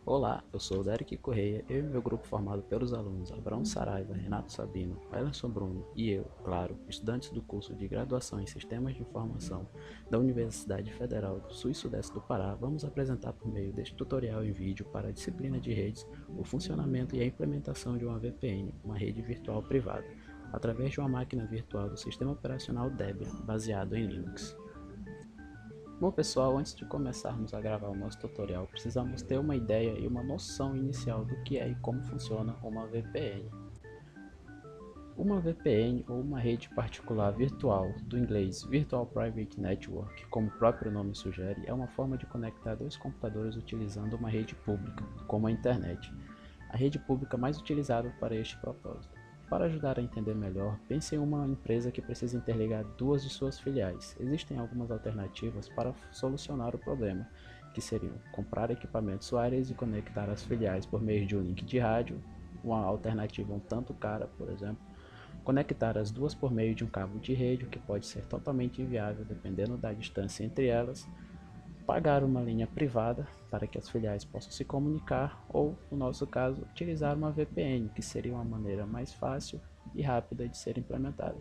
Olá, eu sou o Derek Correia, eu e meu grupo formado pelos alunos Abraão Saraiva, Renato Sabino, Elerson Bruno e eu, claro, estudantes do curso de graduação em Sistemas de Informação da Universidade Federal do Sul e Sudeste do Pará, vamos apresentar por meio deste tutorial em vídeo para a disciplina de redes o funcionamento e a implementação de uma VPN, uma rede virtual privada, através de uma máquina virtual do sistema operacional Debian, baseado em Linux. Bom pessoal, antes de começarmos a gravar o nosso tutorial, precisamos ter uma ideia e uma noção inicial do que é e como funciona uma VPN. Uma VPN, ou uma rede particular virtual, do inglês Virtual Private Network, como o próprio nome sugere, é uma forma de conectar dois computadores utilizando uma rede pública, como a internet, a rede pública mais utilizada para este propósito. Para ajudar a entender melhor, pense em uma empresa que precisa interligar duas de suas filiais. Existem algumas alternativas para solucionar o problema, que seriam comprar equipamentos wireless e conectar as filiais por meio de um link de rádio, uma alternativa um tanto cara, por exemplo, conectar as duas por meio de um cabo de rede, que pode ser totalmente inviável dependendo da distância entre elas, pagar uma linha privada para que as filiais possam se comunicar ou, no nosso caso, utilizar uma VPN, que seria uma maneira mais fácil e rápida de ser implementada.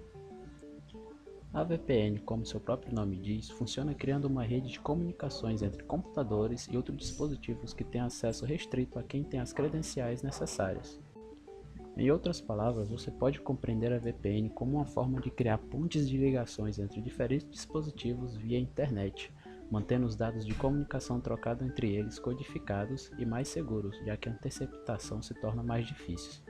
A VPN, como seu próprio nome diz, funciona criando uma rede de comunicações entre computadores e outros dispositivos que têm acesso restrito a quem tem as credenciais necessárias. Em outras palavras, você pode compreender a VPN como uma forma de criar pontes de ligações entre diferentes dispositivos via internet, mantendo os dados de comunicação trocados entre eles codificados e mais seguros, já que a interceptação se torna mais difícil.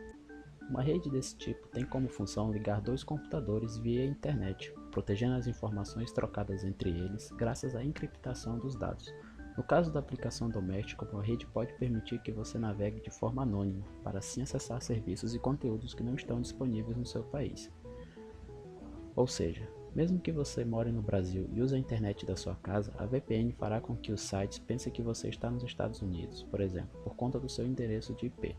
Uma rede desse tipo tem como função ligar dois computadores via internet, protegendo as informações trocadas entre eles graças à encriptação dos dados. No caso da aplicação doméstica, uma rede pode permitir que você navegue de forma anônima, para assim acessar serviços e conteúdos que não estão disponíveis no seu país. Ou seja, mesmo que você more no Brasil e use a internet da sua casa, a VPN fará com que os sites pensem que você está nos Estados Unidos, por exemplo, por conta do seu endereço de IP.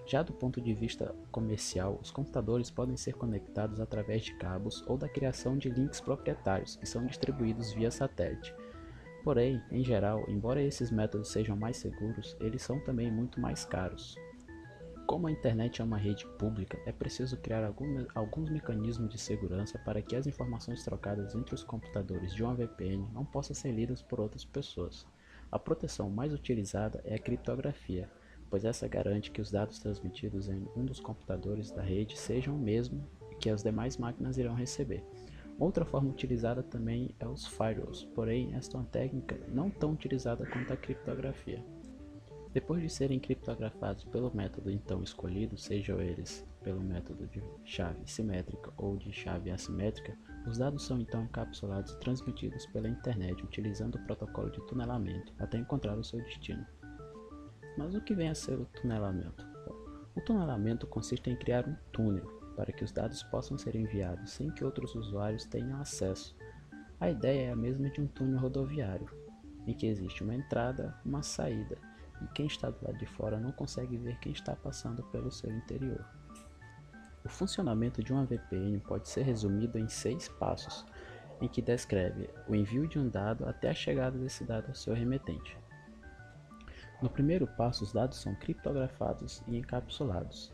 Já do ponto de vista comercial, os computadores podem ser conectados através de cabos ou da criação de links proprietários, que são distribuídos via satélite. Porém, em geral, embora esses métodos sejam mais seguros, eles são também muito mais caros. Como a internet é uma rede pública, é preciso criar alguns mecanismos de segurança para que as informações trocadas entre os computadores de uma VPN não possam ser lidas por outras pessoas. A proteção mais utilizada é a criptografia, pois essa garante que os dados transmitidos em um dos computadores da rede sejam o mesmo que as demais máquinas irão receber. Outra forma utilizada também é os firewalls, porém esta é uma técnica não tão utilizada quanto a criptografia. Depois de serem criptografados pelo método então escolhido, sejam eles pelo método de chave simétrica ou de chave assimétrica, os dados são então encapsulados e transmitidos pela internet utilizando o protocolo de tunelamento até encontrar o seu destino. Mas o que vem a ser o tunelamento? O tunelamento consiste em criar um túnel para que os dados possam ser enviados sem que outros usuários tenham acesso. A ideia é a mesma de um túnel rodoviário, em que existe uma entrada, uma saída, e quem está do lado de fora não consegue ver quem está passando pelo seu interior. O funcionamento de uma VPN pode ser resumido em 6 passos, em que descreve o envio de um dado até a chegada desse dado ao seu remetente. No primeiro passo, os dados são criptografados e encapsulados.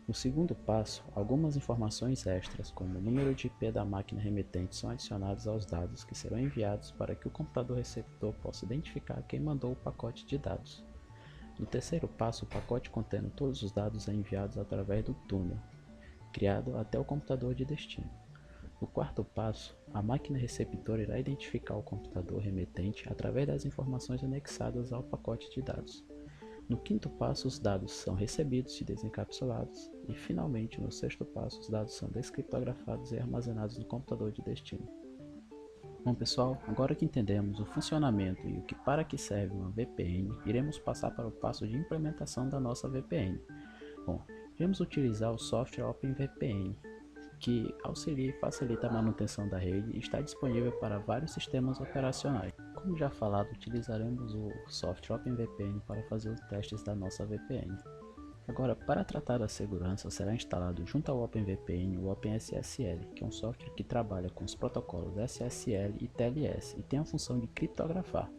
No segundo passo, algumas informações extras, como o número de IP da máquina remetente, são adicionadas aos dados que serão enviados para que o computador receptor possa identificar quem mandou o pacote de dados. No terceiro passo, o pacote contendo todos os dados é enviado através do túnel, criado até o computador de destino. No quarto passo, a máquina receptora irá identificar o computador remetente através das informações anexadas ao pacote de dados. No quinto passo, os dados são recebidos e desencapsulados, e finalmente, no sexto passo, os dados são descriptografados e armazenados no computador de destino. Bom pessoal, agora que entendemos o funcionamento e o que para que serve uma VPN, iremos passar para o passo de implementação da nossa VPN. Bom, iremos utilizar o software OpenVPN, que auxilia e facilita a manutenção da rede e está disponível para vários sistemas operacionais. Como já falado, utilizaremos o software OpenVPN para fazer os testes da nossa VPN. Agora, para tratar da segurança, será instalado junto ao OpenVPN o OpenSSL, que é um software que trabalha com os protocolos SSL e TLS e tem a função de criptografar.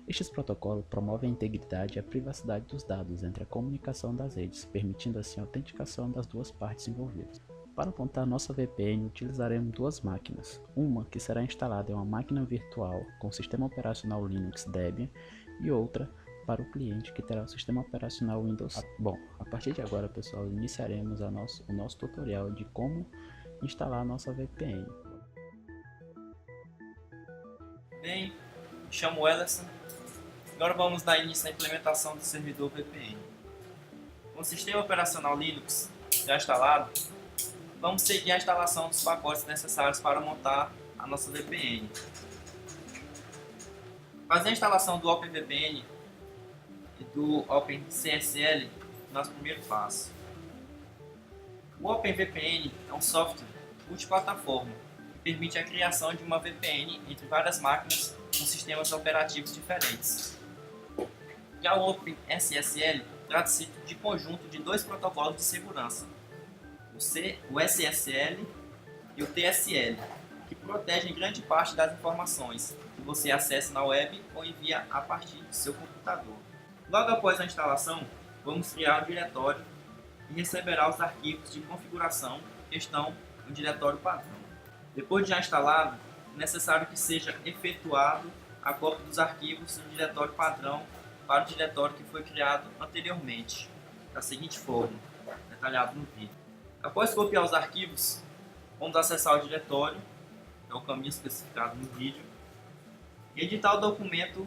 Estes protocolos promovem a integridade e a privacidade dos dados entre a comunicação das redes, permitindo assim a autenticação das duas partes envolvidas. Para montar nossa VPN, utilizaremos duas máquinas. Uma que será instalada em uma máquina virtual com sistema operacional Linux Debian e outra para o cliente que terá o sistema operacional Windows. Bom, a partir de agora, pessoal, iniciaremos o nosso tutorial de como instalar a nossa VPN. Bem, me chamo Ellerson. Agora vamos dar início à implementação do servidor VPN. Com o sistema operacional Linux já instalado, vamos seguir a instalação dos pacotes necessários para montar a nossa VPN. Fazer a instalação do OpenVPN e do OpenCSL é o nosso primeiro passo. O OpenVPN é um software multiplataforma que permite a criação de uma VPN entre várias máquinas com sistemas operativos diferentes. Já o OpenSSL trata-se de conjunto de dois protocolos de segurança, o SSL e o TSL, que protegem grande parte das informações que você acessa na web ou envia a partir do seu computador. Logo após a instalação, vamos criar um diretório e receberá os arquivos de configuração que estão no diretório padrão. Depois de já instalado, é necessário que seja efetuado a cópia dos arquivos do diretório padrão para o diretório que foi criado anteriormente, da seguinte forma, detalhado no vídeo. Após copiar os arquivos, vamos acessar o diretório, que é o caminho especificado no vídeo, e editar o documento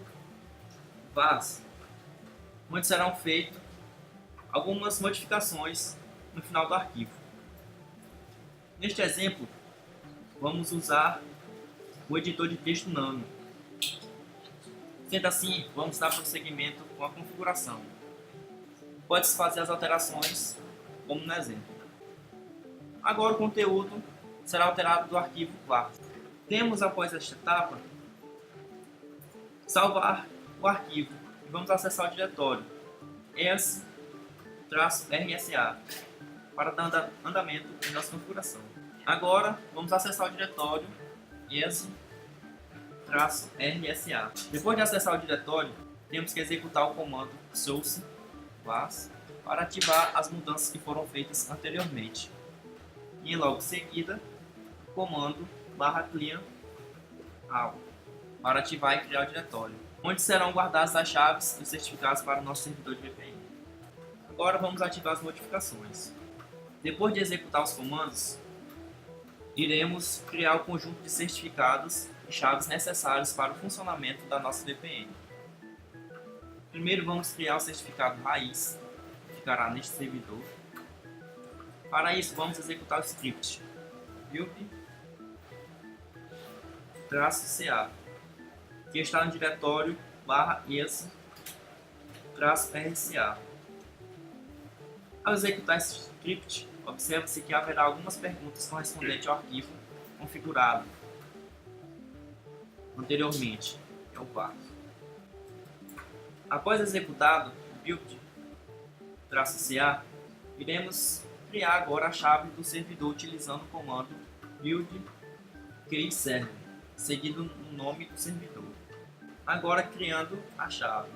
VAS, onde serão feitas algumas modificações no final do arquivo. Neste exemplo, vamos usar o editor de texto Nano. Sendo assim, vamos dar prosseguimento com a configuração. Pode-se fazer as alterações, como no exemplo. Agora o conteúdo será alterado do arquivo VAR. Temos, após esta etapa, salvar o arquivo e vamos acessar o diretório S-RSA para dar andamento em nossa configuração. Agora vamos acessar o diretório S-RSA. Depois de acessar o diretório, temos que executar o comando source vas para ativar as mudanças que foram feitas anteriormente. E logo em seguida, o comando /clear all para ativar e criar o diretório, onde serão guardadas as chaves e os certificados para o nosso servidor de VPN. Agora vamos ativar as modificações. Depois de executar os comandos, iremos criar o conjunto de certificados e chaves necessários para o funcionamento da nossa VPN. Primeiro vamos criar o certificado raiz, que ficará neste servidor. Para isso vamos executar o script build-ca, que está no diretório /es-rca. Ao executar esse script, observa-se que haverá algumas perguntas correspondentes ao arquivo configurado anteriormente, que é o var. Após executado o build-ca, iremos criar agora a chave do servidor utilizando o comando build-keyserver, seguido no nome do servidor. Agora criando a chave.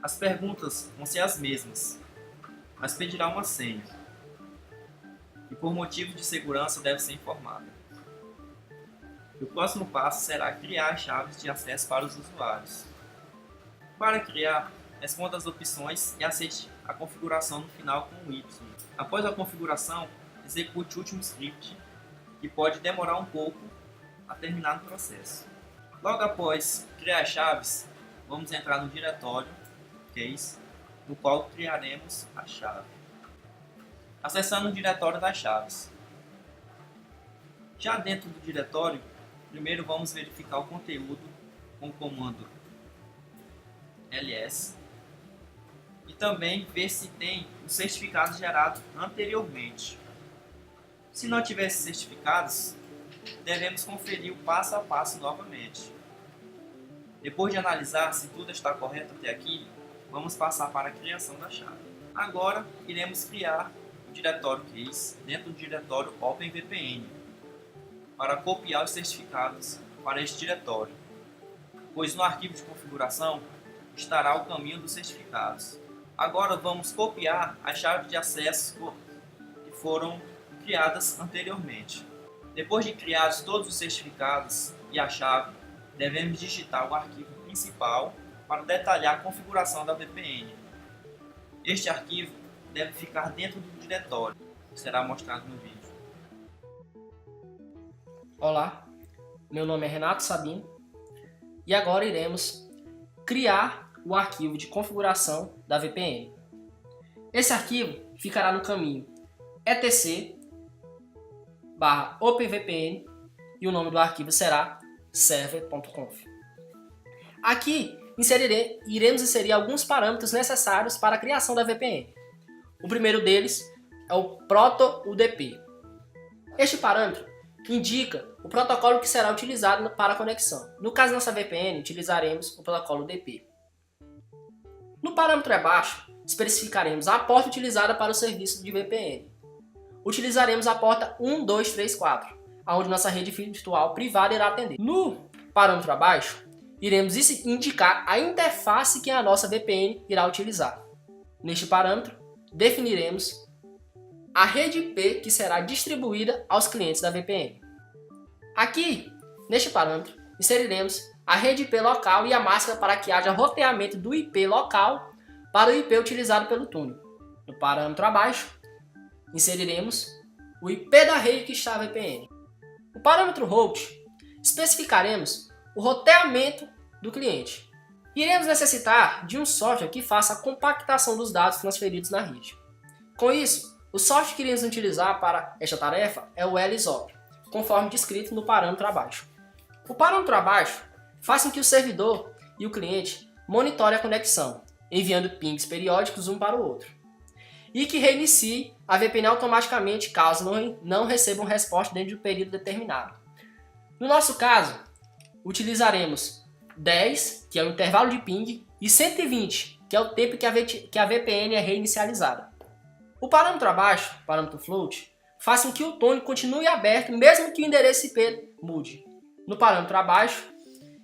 As perguntas vão ser as mesmas, mas pedirá uma senha, e por motivo de segurança deve ser informada. O próximo passo será criar as chaves de acesso para os usuários. Para criar, responda as opções e aceite a configuração no final com o Y. Após a configuração, execute o último script, que pode demorar um pouco a terminar no processo. Logo após criar as chaves, vamos entrar no diretório case, no qual criaremos a chave. Acessando o diretório das chaves. Já dentro do diretório, primeiro vamos verificar o conteúdo com o comando ls e também ver se tem os certificados gerados anteriormente. Se não tiver esses certificados, devemos conferir o passo a passo novamente. Depois de analisar se tudo está correto até aqui, vamos passar para a criação da chave. Agora iremos criar o diretório case dentro do diretório OpenVPN para copiar os certificados para este diretório, pois no arquivo de configuração estará o caminho dos certificados. Agora vamos copiar as chaves de acesso que foram criadas anteriormente. Depois de criados todos os certificados e a chave, devemos digitar o arquivo principal para detalhar a configuração da VPN. Este arquivo deve ficar dentro do diretório, que será mostrado no vídeo. Olá, meu nome é Renato Sabino e agora iremos criar o arquivo de configuração da VPN. Esse arquivo ficará no caminho etc/OpenVPN e o nome do arquivo será server.conf. Aqui iremos inserir alguns parâmetros necessários para a criação da VPN. O primeiro deles é o proto-UDP. Este parâmetro indica o protocolo que será utilizado para a conexão. No caso da nossa VPN, utilizaremos o protocolo UDP. No parâmetro abaixo, especificaremos a porta utilizada para o serviço de VPN. Utilizaremos a porta 1234, onde nossa rede virtual privada irá atender. No parâmetro abaixo, iremos indicar a interface que a nossa VPN irá utilizar. Neste parâmetro, definiremos a rede IP que será distribuída aos clientes da VPN. Aqui, neste parâmetro, inseriremos a rede IP local e a máscara para que haja roteamento do IP local para o IP utilizado pelo túnel. No parâmetro abaixo, inseriremos o IP da rede que está a VPN. No parâmetro host, especificaremos o roteamento do cliente. Iremos necessitar de um software que faça a compactação dos dados transferidos na rede. Com isso, o software que iremos utilizar para esta tarefa é o LSOP, conforme descrito no parâmetro abaixo. O parâmetro abaixo faz com que o servidor e o cliente monitorem a conexão, enviando pings periódicos um para o outro, e que reinicie a VPN automaticamente caso não recebam resposta dentro de um período determinado. No nosso caso, utilizaremos 10, que é o intervalo de ping, e 120, que é o tempo que a VPN é reinicializada. O parâmetro abaixo, o parâmetro float, faz com que o túnel continue aberto mesmo que o endereço IP mude. No parâmetro abaixo,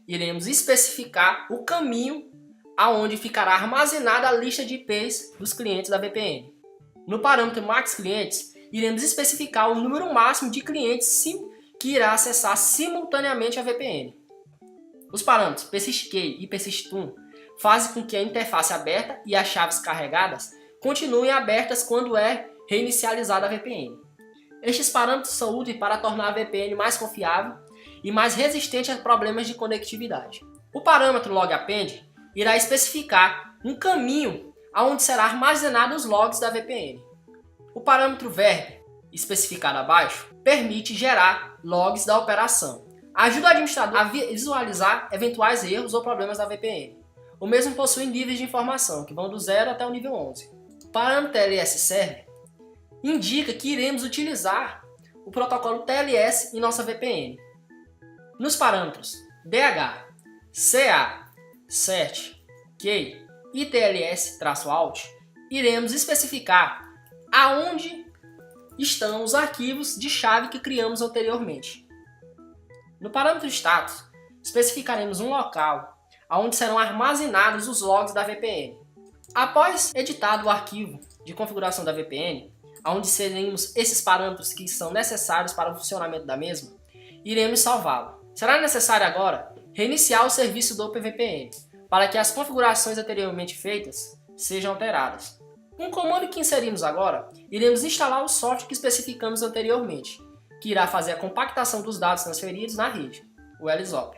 iremos especificar o caminho aonde ficará armazenada a lista de IPs dos clientes da VPN. No parâmetro max clientes, iremos especificar o número máximo de clientes que irá acessar simultaneamente a VPN. Os parâmetros persistkey e persisttool fazem com que a interface aberta e as chaves carregadas continuem abertas quando é reinicializada a VPN. Estes parâmetros são úteis para tornar a VPN mais confiável e mais resistente a problemas de conectividade. O parâmetro logappend irá especificar um caminho aonde será armazenado os logs da VPN. O parâmetro verb, especificado abaixo, permite gerar logs da operação. Ajuda o administrador a visualizar eventuais erros ou problemas da VPN. O mesmo possui níveis de informação, que vão do 0 até o nível 11. O parâmetro TLS Server indica que iremos utilizar o protocolo TLS em nossa VPN. Nos parâmetros DH, CA, CERT, KEY e TLS-ALT, iremos especificar aonde estão os arquivos de chave que criamos anteriormente. No parâmetro status, especificaremos um local onde serão armazenados os logs da VPN. Após editado o arquivo de configuração da VPN, onde inseriremos esses parâmetros que são necessários para o funcionamento da mesma, iremos salvá-lo. Será necessário agora reiniciar o serviço do OpenVPN para que as configurações anteriormente feitas sejam alteradas. Com o comando que inserimos agora, iremos instalar o software que especificamos anteriormente, que irá fazer a compactação dos dados transferidos na rede, o LSOP.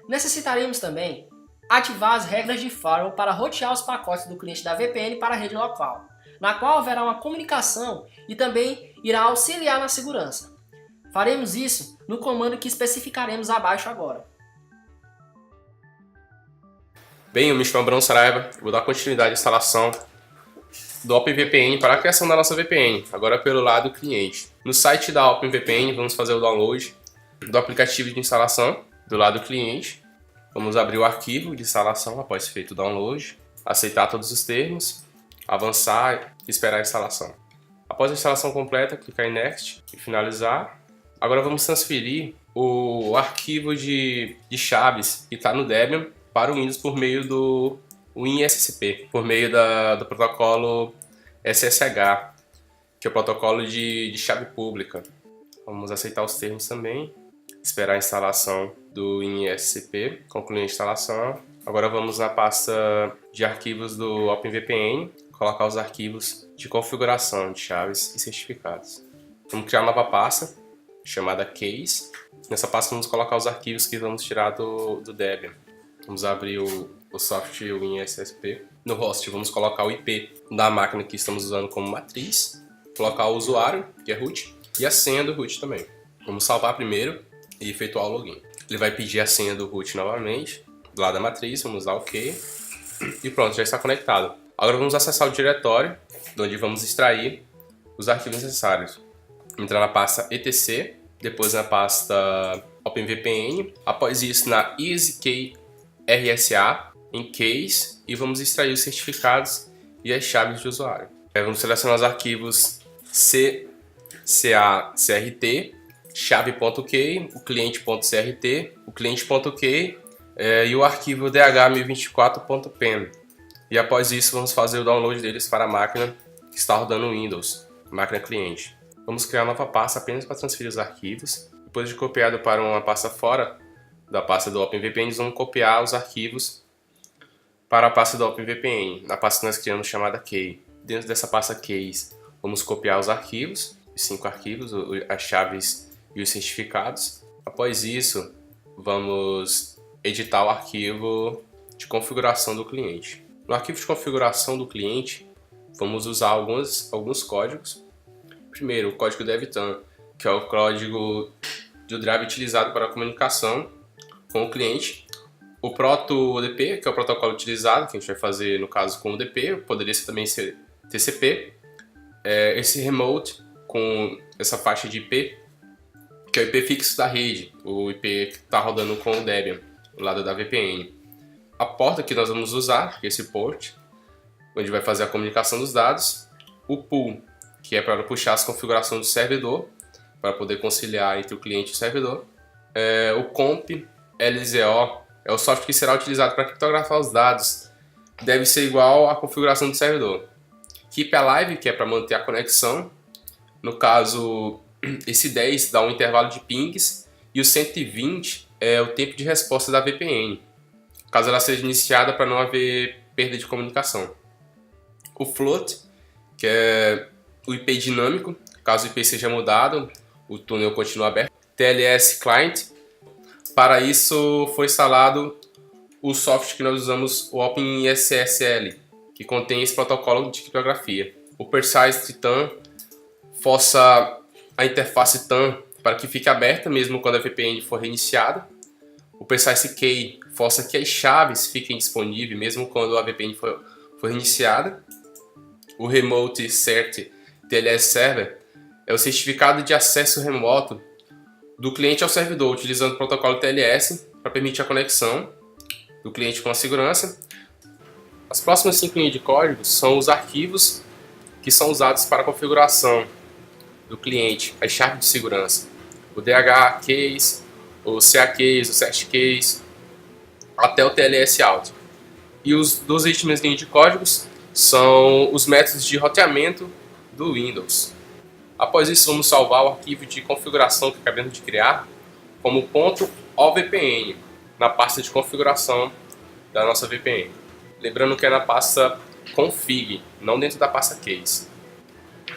Necessitaremos também ativar as regras de firewall para rotear os pacotes do cliente da VPN para a rede local, na qual haverá uma comunicação e também irá auxiliar na segurança. Faremos isso no comando que especificaremos abaixo agora. Bem, eu me chamo Bruno Saraiva, vou dar continuidade à instalação do OpenVPN para a criação da nossa VPN, agora pelo lado cliente. No site da OpenVPN vamos fazer o download do aplicativo de instalação do lado cliente. Vamos abrir o arquivo de instalação após feito o download, aceitar todos os termos, avançar e esperar a instalação. Após a instalação completa, clicar em Next e finalizar. Agora vamos transferir o arquivo de chaves que está no Debian para o Windows por meio do WinSCP, por meio do protocolo SSH, que é o protocolo de chave pública. Vamos aceitar os termos também, esperar a instalação do WinSCP, concluir a instalação. Agora vamos na pasta de arquivos do OpenVPN, colocar os arquivos de configuração de chaves e certificados. Vamos criar uma nova pasta chamada Case. Nessa pasta vamos colocar os arquivos que vamos tirar do Debian. Vamos abrir o software WinSCP. No host vamos colocar o IP da máquina que estamos usando como matriz, colocar o usuário, que é root, e a senha do root também. Vamos salvar primeiro e efetuar o login. Ele vai pedir a senha do root novamente, do lado da matriz, vamos dar OK. E pronto, já está conectado. Agora vamos acessar o diretório, onde vamos extrair os arquivos necessários. Entrar na pasta etc, depois na pasta OpenVPN, após isso na EasyKey-RSA, em Case, e vamos extrair os certificados e as chaves de usuário. Vamos selecionar os arquivos CACRT, chave.key, o cliente.crt, o cliente.key e o arquivo dh1024.pen. E após isso vamos fazer o download deles para a máquina que está rodando o Windows, máquina cliente. Vamos criar uma nova pasta apenas para transferir os arquivos. Depois de copiado para uma pasta fora da pasta do OpenVPN, vamos copiar os arquivos para a pasta do OpenVPN, na pasta que nós criamos chamada Key. Dentro dessa pasta Keys, vamos copiar os arquivos, os 5 arquivos, as chaves e os certificados. Após isso, vamos editar o arquivo de configuração do cliente. No arquivo de configuração do cliente, vamos usar alguns códigos. Primeiro, o código devtan, que é o código do drive utilizado para a comunicação com o cliente. O proto-UDP, que é o protocolo utilizado, que a gente vai fazer no caso com o UDP, poderia também ser TCP. Esse remote com essa faixa de IP, que é o IP fixo da rede, o IP que está rodando com o Debian, do lado da VPN. A porta que nós vamos usar, que é esse port, onde vai fazer a comunicação dos dados. O pool, que é para puxar as configurações do servidor, para poder conciliar entre o cliente e o servidor. O comp LZO é o software que será utilizado para criptografar os dados. Deve ser igual à configuração do servidor. Keep Alive, que é para manter a conexão. No caso, esse 10 dá um intervalo de pings e o 120 é o tempo de resposta da VPN, caso ela seja iniciada para não haver perda de comunicação. O float, que é o IP dinâmico, caso o IP seja mudado, o túnel continua aberto. TLS Client, para isso foi instalado o software que nós usamos, o OpenSSL, que contém esse protocolo de criptografia. O Precise Titan força a interface TAN para que fique aberta mesmo quando a VPN for reiniciada. O Precise Key força que as chaves fiquem disponíveis mesmo quando a VPN for reiniciada. O Remote Cert TLS Server é o certificado de acesso remoto do cliente ao servidor, utilizando o protocolo TLS para permitir a conexão do cliente com a segurança. As próximas 5 linhas de código são os arquivos que são usados para a configuração do cliente, as chaves de segurança, o DH Case, o CA Case, o CERT Case, até o TLS Out. E os 2 últimas linhas de códigos são os métodos de roteamento do Windows. Após isso, vamos salvar o arquivo de configuração que acabamos de criar como .ovpn na pasta de configuração da nossa VPN. Lembrando que é na pasta config, não dentro da pasta case.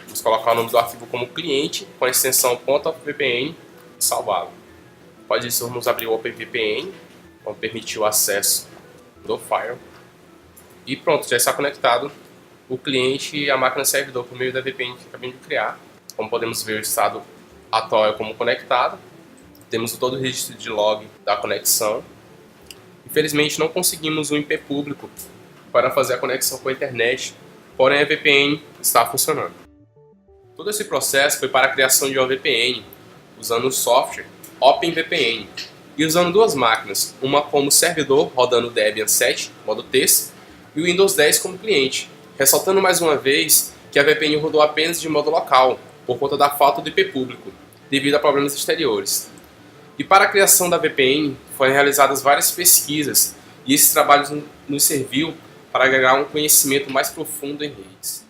Vamos colocar o nome do arquivo como cliente com a extensão .ovpn e salvá-lo. Após isso, vamos abrir o OpenVPN, vamos permitir o acesso do file. E pronto, já está conectado o cliente e a máquina servidor por meio da VPN que acabamos de criar. Como podemos ver, o estado atual é como conectado. Temos todo o registro de log da conexão. Infelizmente não conseguimos um IP público para fazer a conexão com a internet, porém a VPN está funcionando. Todo esse processo foi para a criação de uma VPN, usando o software OpenVPN e usando 2 máquinas, uma como servidor rodando Debian 7, modo texto, e o Windows 10 como cliente, ressaltando mais uma vez que a VPN rodou apenas de modo local, por conta da falta do IP público, devido a problemas exteriores. E para a criação da VPN foram realizadas várias pesquisas e esse trabalho nos serviu para agregar um conhecimento mais profundo em redes.